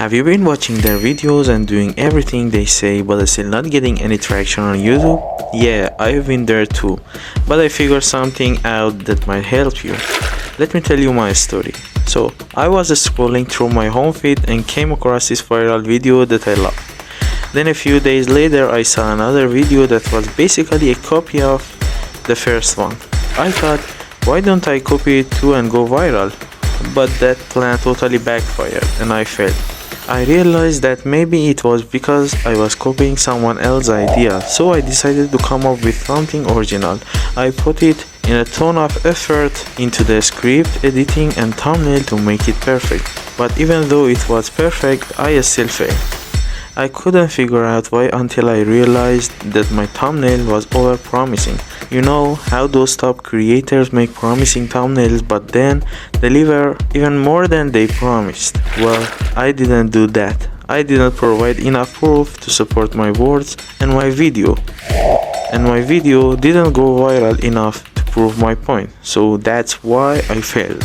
Have you been watching their videos and doing everything they say but still not getting any traction on YouTube? Yeah, I've been there too, but I figured something out that might help you. Let me tell you my story. So, I was scrolling through my home feed and came across this viral video that I loved. Then a few days later I saw another video that was basically a copy of the first one. I thought, why don't I copy it too and go viral? But that plan totally backfired and I failed. I realized that maybe it was because I was copying someone else's idea, so I decided to come up with something original. I put it in a ton of effort into the script, editing and thumbnail to make it perfect. But even though it was perfect, I still failed. I couldn't figure out why until I realized that my thumbnail was over-promising. You know how those top creators make promising thumbnails but then deliver even more than they promised? Well, I didn't do that. I didn't provide enough proof to support my words and my video. And my video didn't go viral enough to prove my point. So that's why I failed.